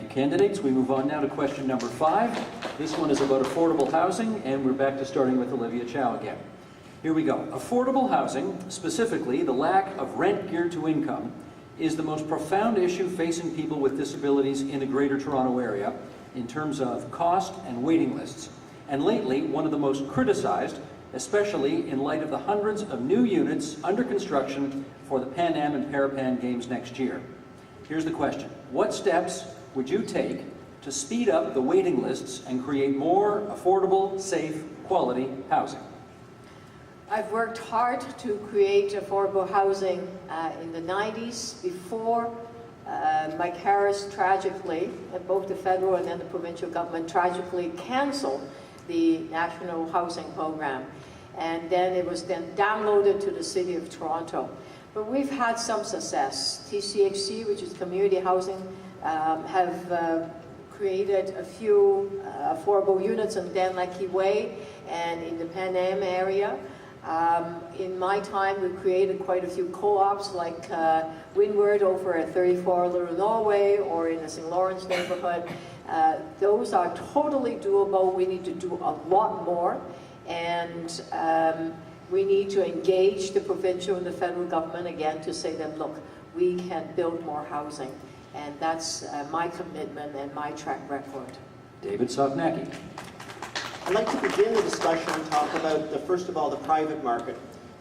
candidates. We move on now to question number 5. This one is about affordable housing, and we're back to starting with Olivia Chow again. Here we go. Affordable housing, specifically the lack of rent geared to income, is the most profound issue facing people with disabilities in the Greater Toronto Area in terms of cost and waiting lists, and lately one of the most criticized, especially in light of the hundreds of new units under construction for the Pan Am and Parapan Games next year. Here's the question. What steps would you take to speed up the waiting lists and create more affordable, safe, quality housing? I've worked hard to create affordable housing in the 90s before Mike Harris tragically, both the federal and then the provincial government tragically canceled the National Housing Program. And then it was then downloaded to the City of Toronto. But we've had some success. TCHC, which is community housing, have created a few affordable units in Soknacki Way and in the Pan Am area. In my time, we created quite a few co-ops like Windward over at 34 Little Norway or in the St. Lawrence neighborhood. Those are totally doable. We need to do a lot more, and we need to engage the provincial and the federal government again to say that, look, we can build more housing, and that's my commitment and my track record. David Soknacki. I'd like to begin the discussion and talk about, first of all, the private market.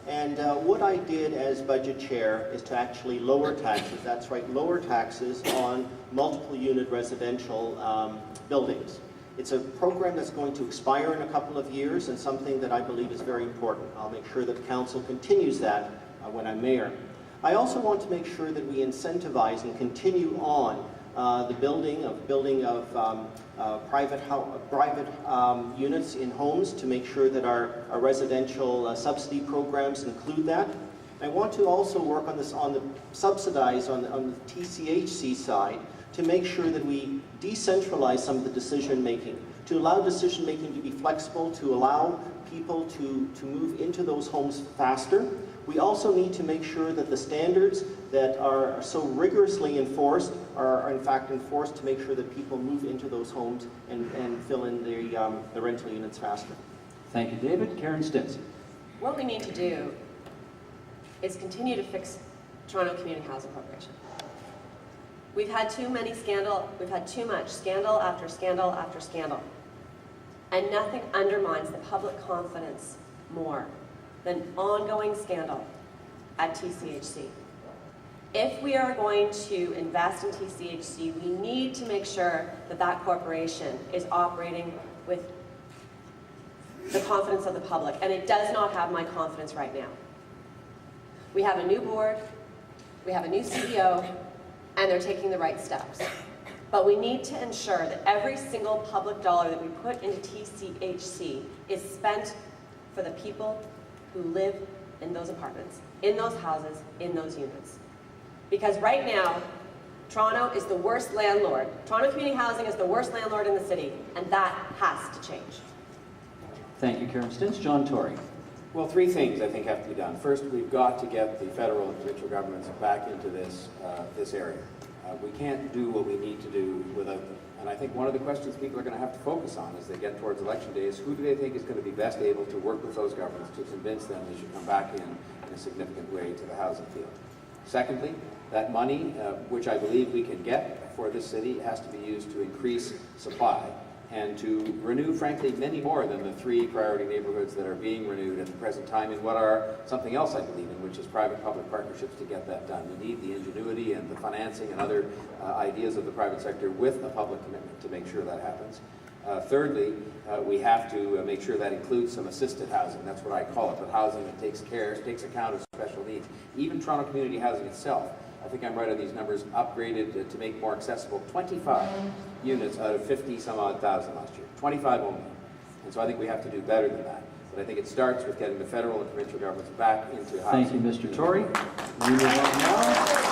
And what I did as budget chair is to actually lower taxes. That's right, lower taxes on multiple unit residential buildings. It's a program that's going to expire in a couple of years and something that I believe is very important. I'll make sure that Council continues that when I'm mayor. I also want to make sure that we incentivize and continue on the building of private units in homes to make sure that our residential subsidy programs include that. I want to also work on this on the TCHC side to make sure that we decentralize some of the decision making, to allow decision making to be flexible, to allow people to move into those homes faster. We also need to make sure that the standards that are so rigorously enforced are in fact enforced to make sure that people move into those homes and fill in the rental units faster. Thank you, David. Karen Stintz. What we need to do is continue to fix Toronto Community Housing Corporation. We've had too much scandal after scandal after scandal. And nothing undermines the public confidence more than ongoing scandal at TCHC. If we are going to invest in TCHC, we need to make sure that that corporation is operating with the confidence of the public, and it does not have my confidence right now. We have a new board, we have a new CEO, and they're taking the right steps. But we need to ensure that every single public dollar that we put into TCHC is spent for the people who live in those apartments, in those houses, in those units. Because right now, Toronto is the worst landlord. Toronto Community Housing is the worst landlord in the city, and that has to change. Thank you, Karen Stintz. John Tory. Well, 3 things I think have to be done. First, we've got to get the federal and provincial governments back into this area. We can't do what we need to do without them. And I think one of the questions people are going to have to focus on as they get towards election day is who do they think is going to be best able to work with those governments to convince them they should come back in a significant way to the housing field. Secondly, that money, which I believe we can get for this city, has to be used to increase supply and to renew, frankly, many more than the 3 priority neighborhoods that are being renewed at the present time in what are something else I believe in, which is private-public partnerships to get that done. We need the ingenuity and the financing and other ideas of the private sector with a public commitment to make sure that happens. Thirdly, we have to make sure that includes some assisted housing. That's what I call it, but housing that takes account of special needs. Even Toronto Community Housing itself, I think I'm right on these numbers, upgraded to make more accessible 25 units out of 50-some-odd thousand last year. 25 only. And so I think we have to do better than that. But I think it starts with getting the federal and provincial governments back into housing. Thank you, Mr. Tory. We move on now.